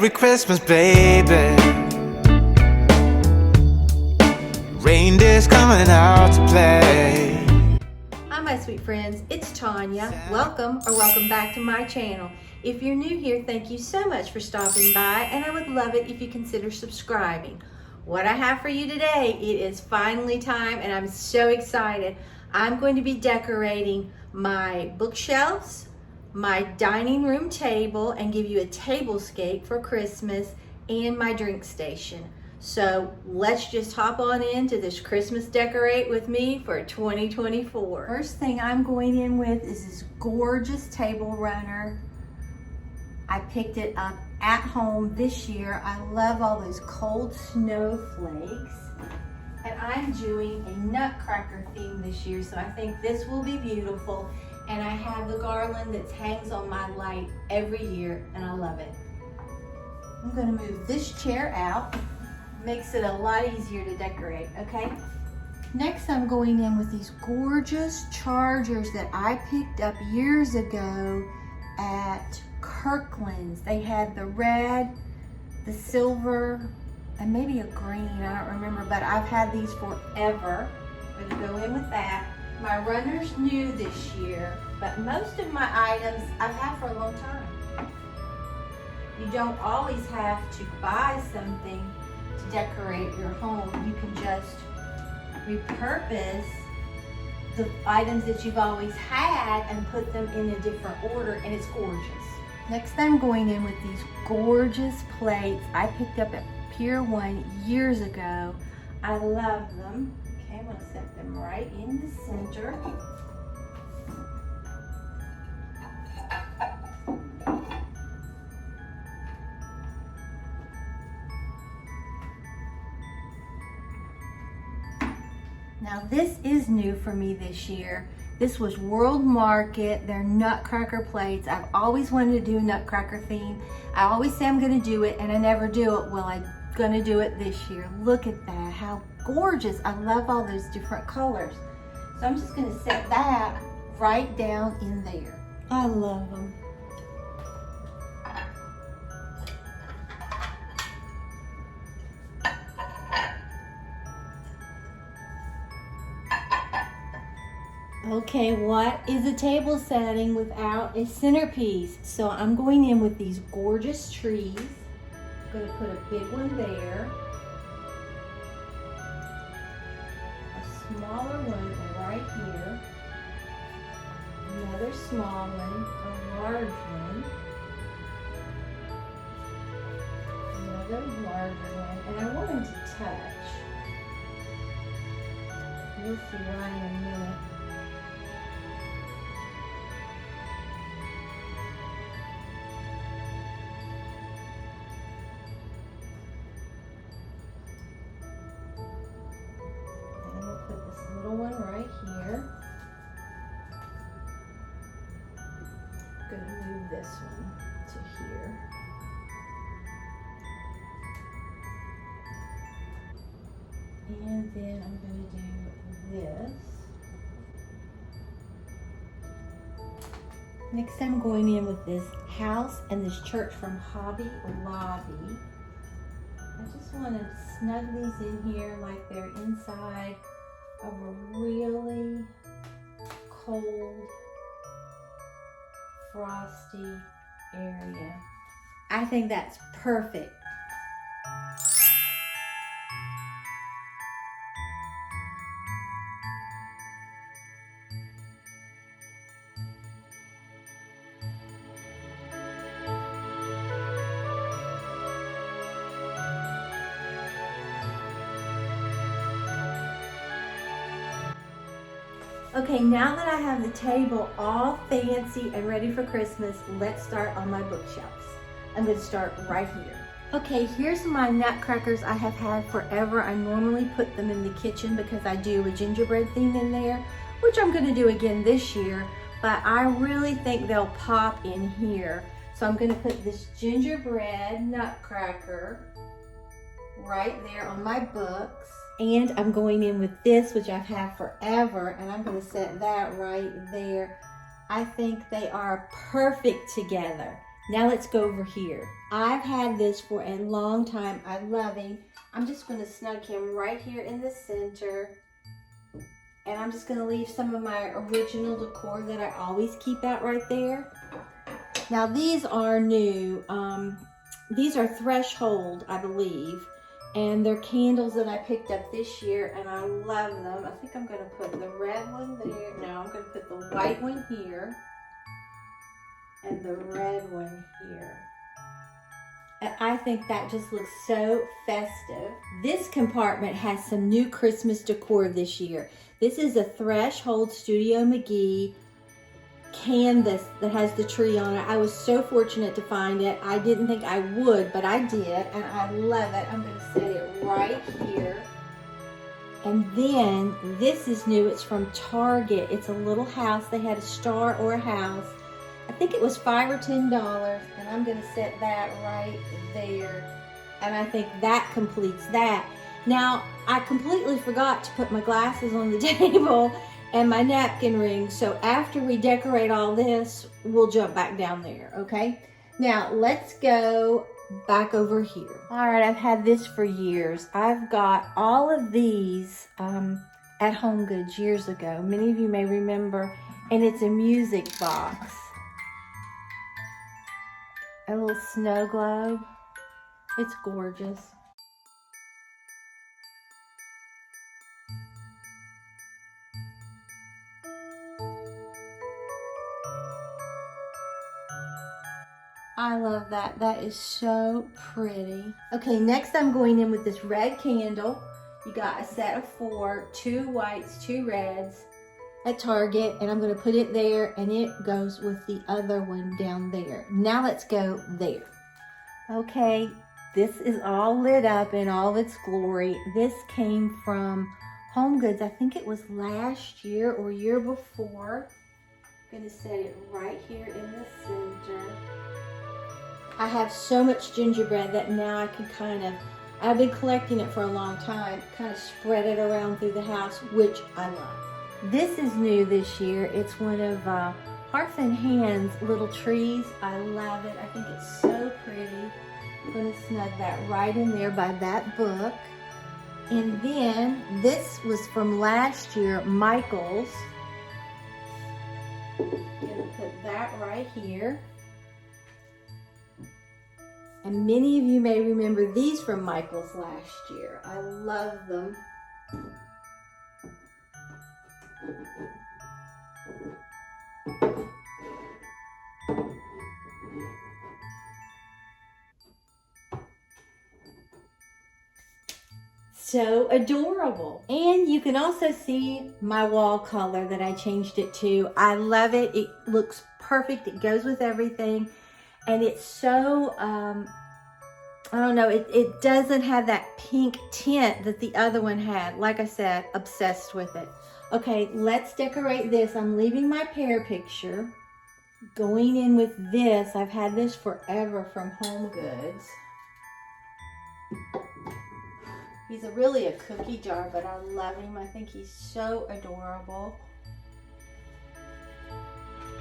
Merry Christmas, baby. Reindeer's coming out to play. Hi my sweet friends, it's Tanya. Welcome back to my channel. If you're new here, thank you so much for stopping by, and I would love it if you consider subscribing. What I have for you today, it is finally time, and I'm so excited. I'm going to be decorating my bookshelves, my dining room table, and give you a tablescape for Christmas, and my drink station. So let's just hop on into this Christmas decorate with me for 2024. First thing I'm going in with is this gorgeous table runner. I picked it up at home this year. I love all those cold snowflakes. And I'm doing a nutcracker theme this year, so I think this will be beautiful. And I have the garland that hangs on my light every year, and I love it. I'm gonna move this chair out. Makes it a lot easier to decorate, okay? Next, I'm going in with these gorgeous chargers that I picked up years ago at Kirkland's. They had the red, the silver, and maybe a green, I don't remember, but I've had these forever. I'm gonna go in with that. My runner's new this year, but most of my items I've had for a long time. You don't always have to buy something to decorate your home. You can just repurpose the items that you've always had and put them in a different order, and it's gorgeous. Next, I'm going in with these gorgeous plates I picked up at Pier 1 years ago. I love them. Okay, I'm gonna set them right in the center. Now this is new for me this year. This was World Market, their nutcracker plates. I've always wanted to do a nutcracker theme. I always say I'm gonna do it and I never do it. Well, I'm gonna do it this year. Look at that, how gorgeous. I love all those different colors. So I'm just gonna set that right down in there. I love them. Okay, what is a table setting without a centerpiece? So I'm going in with these gorgeous trees. I'm going to put a big one there, a smaller one right here, another small one, a large one, another larger one, and I want them to touch. You'll see why in a minute. Little one right here. I'm going to move this one to here. And then I'm going to do this. Next I'm going in with this house and this church from Hobby Lobby. I just want to snug these in here like they're inside of a really cold, frosty area. I think that's perfect. Okay, now that I have the table all fancy and ready for Christmas, let's start on my bookshelves. I'm going to start right here. Okay, here's my nutcrackers I have had forever. I normally put them in the kitchen because I do a gingerbread theme in there, which I'm going to do again this year, but I really think they'll pop in here. So I'm going to put this gingerbread nutcracker right there on my books. And I'm going in with this, which I've had forever, and I'm going to set that right there. I think they are perfect together. Now let's go over here. I've had this for a long time. I love him. I'm just going to snug him right here in the center. And I'm just going to leave some of my original decor that I always keep out right there. Now these are new. These are Threshold, I believe. And they're candles that I picked up this year, and I love them. I think I'm going to put the red one there. No, I'm going to put the white one here. And the red one here. And I think that just looks so festive. This compartment has some new Christmas decor this year. This is a Threshold Studio McGee canvas that has the tree on it. I was so fortunate to find it. I didn't think I would, but I did, and I love it. I'm going to set it right here. And then this is new. It's from Target. It's a little house. They had a star or a house. I think it was $5 or $10, and I'm going to set that right there. And I think that completes that. Now, I completely forgot to put my glasses on the table and my napkin ring. So after we decorate all this, we'll jump back down there, okay? Now, let's go back over here. All right, I've had this for years. I've got all of these at Home Goods years ago. Many of you may remember, and it's a music box. A little snow globe. It's gorgeous. I love that. That is so pretty. Okay, next I'm going in with this red candle. You got a set of 4, 2 whites, 2 reds at Target, and I'm going to put it there, and it goes with the other one down there. Now let's go there. Okay, this is all lit up in all of its glory. This came from Home Goods. I think it was last year or year before. I'm going to set it right here in the center. I have so much gingerbread that now I can I've been collecting it for a long time, kind of spread it around through the house, which I love. This is new this year. It's one of Hearth and Hand's little trees. I love it. I think it's so pretty. I'm going to snug that right in there by that book. And then this was from last year, Michael's. I'm going to put that right here. And many of you may remember these from Michael's last year. I love them. So adorable. And you can also see my wall color that I changed it to. I love it. It looks perfect. It goes with everything. And it's so, I don't know, it doesn't have that pink tint that the other one had. Like I said, obsessed with it. Okay, let's decorate this. I'm leaving my pear picture. Going in with this, I've had this forever from Home Goods. He's really a cookie jar, but I love him. I think he's so adorable.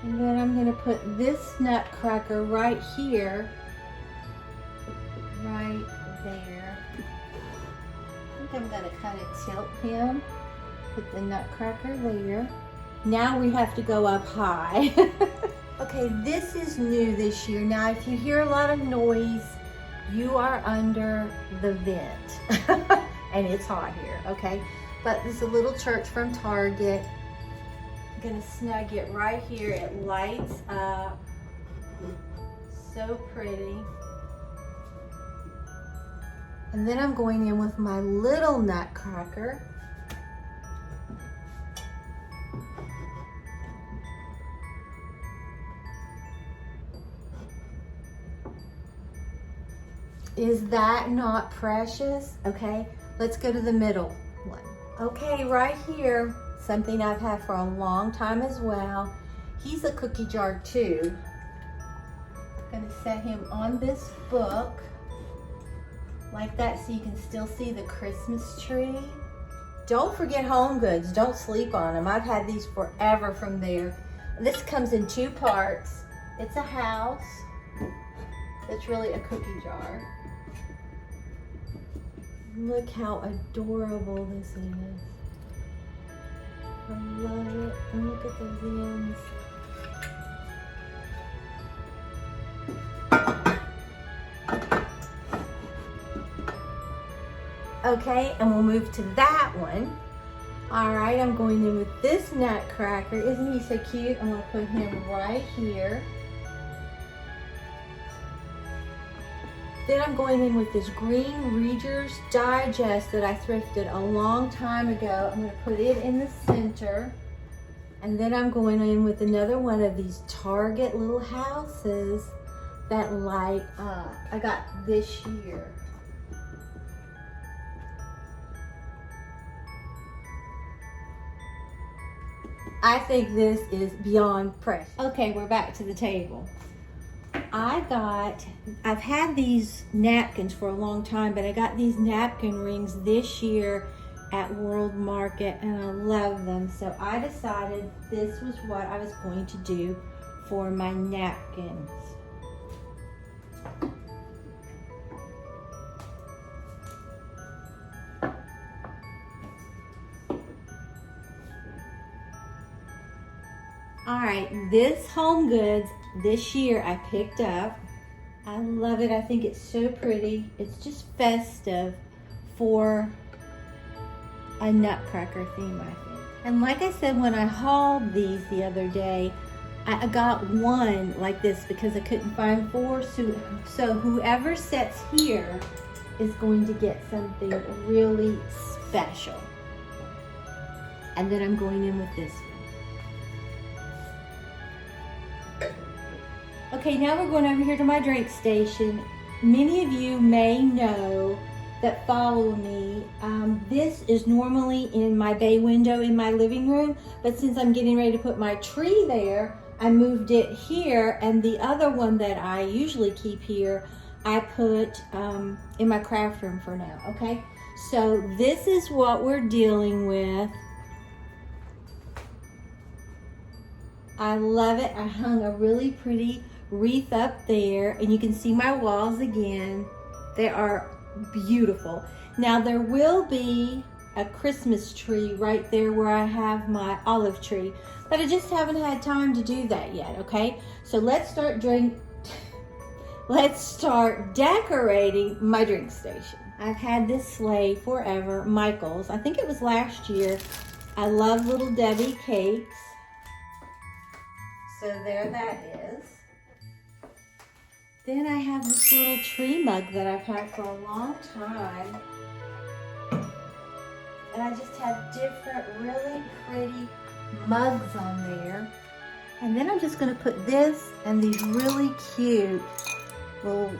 And then I'm going to put this nutcracker right here, right there. I think I'm going to kind of tilt him, put the nutcracker there. Now we have to go up high. Okay, this is new this year. Now, if you hear a lot of noise, you are under the vent. And it's hot here, okay? But this is a little church from Target. I'm gonna snug it right here. It lights up. So pretty. And then I'm going in with my little nutcracker. Is that not precious? Okay, let's go to the middle one. Okay, right here, something I've had for a long time as well. He's a cookie jar too. I'm gonna set him on this book like that so you can still see the Christmas tree. Don't forget Home Goods, don't sleep on them. I've had these forever from there. This comes in 2 parts. It's a house. That's really a cookie jar. Look how adorable this is. I love it. And look at those ends. Okay, and we'll move to that one. All right, I'm going in with this nutcracker. Isn't he so cute? I'm going to put him right here. Then I'm going in with this green Reader's Digest that I thrifted a long time ago. I'm going to put it in the center. And then I'm going in with another one of these Target little houses that light up. I got this year. I think this is beyond precious. Okay, we're back to the table. I've had these napkins for a long time, but I got these napkin rings this year at World Market and I love them. So I decided this was what I was going to do for my napkins. All right, this Home Goods this year I picked up. I love it. I think it's so pretty. It's just festive for a nutcracker theme, I think. And like I said, when I hauled these the other day, I got one like this because I couldn't find four. So whoever sets here is going to get something really special. And then I'm going in with this one. Okay, now we're going over here to my drink station. Many of you may know that follow me. This is normally in my bay window in my living room, but since I'm getting ready to put my tree there, I moved it here, and the other one that I usually keep here, I put in my craft room for now, okay? So this is what we're dealing with. I love it. I hung a really pretty wreath up there, and you can see my walls again. They are beautiful. Now there will be a Christmas tree right there where I have my olive tree, but I just haven't had time to do that yet, okay? So let's start decorating my drink station. I've had this sleigh forever, Michael's. I think it was last year. I love Little Debbie cakes. So there that is. Then I have this little tree mug that I've had for a long time. And I just have different really pretty mugs on there. And then I'm just going to put this and these really cute little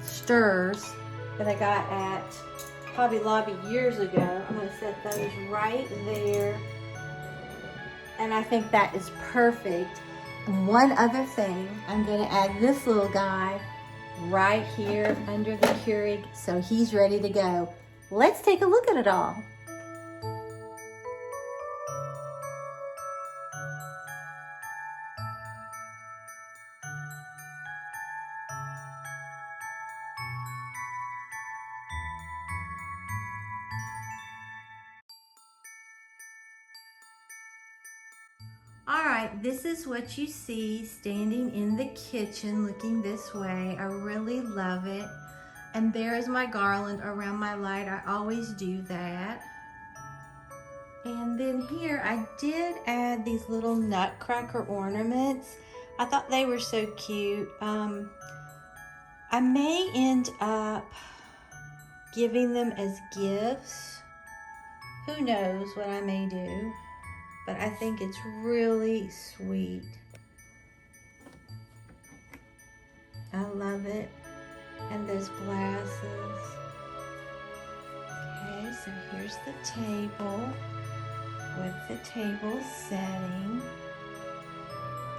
stirs that I got at Hobby Lobby years ago. I'm going to set those right there. And I think that is perfect. And one other thing, I'm going to add this little guy right here under the Keurig so he's ready to go. Let's take a look at it all. Alright, this is what you see standing in the kitchen looking this way. I really love it. And there is my garland around my light. I always do that. And then here I did add these little nutcracker ornaments. I thought they were so cute. I may end up giving them as gifts. Who knows what I may do. But I think it's really sweet. I love it. And those glasses. Okay, so here's the table with the table setting.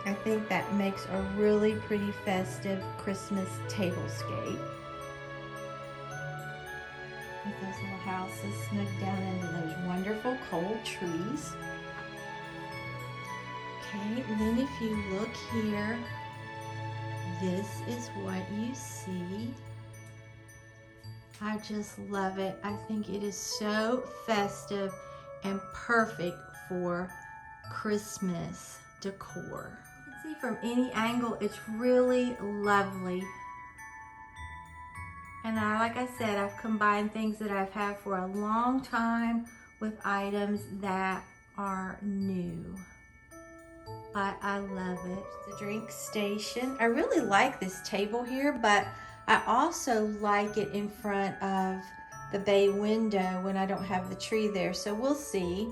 I think that makes a really pretty festive Christmas tablescape. With those little houses snugged down into those wonderful cold trees. Okay, and then if you look here, this is what you see. I just love it. I think it is so festive and perfect for Christmas decor. You can see from any angle, it's really lovely. And like I said, I've combined things that I've had for a long time with items that are new. I love it. The drink station. I really like this table here, but I also like it in front of the bay window when I don't have the tree there, so we'll see.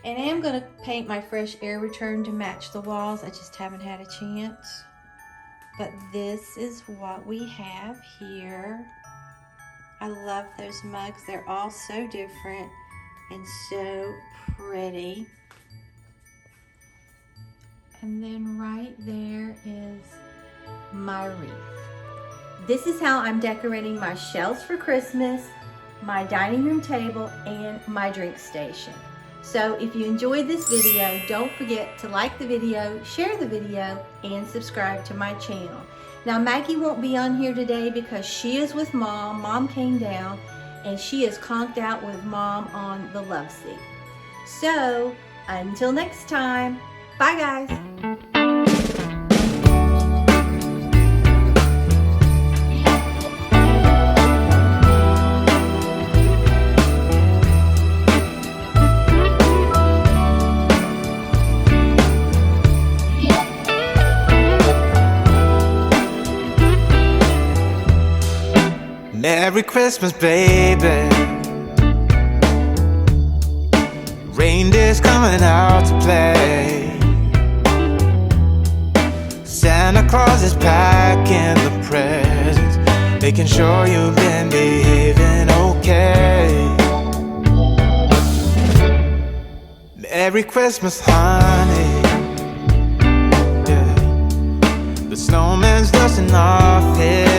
And I am going to paint my fresh air return to match the walls. I just haven't had a chance. But this is what we have here. I love those mugs. They're all so different and so pretty. And then right there is my wreath. This is how I'm decorating my shelves for Christmas, my dining room table, and my drink station. So if you enjoyed this video, don't forget to like the video, share the video, and subscribe to my channel. Now Maggie won't be on here today because she is with Mom. Mom came down and she is conked out with Mom on the love seat. So until next time, bye guys. Merry Christmas, baby. Reindeer's coming out to play. Santa Claus is packing the presents, making sure you've been behaving okay. Merry Christmas, honey. Yeah. The snowman's dusting off his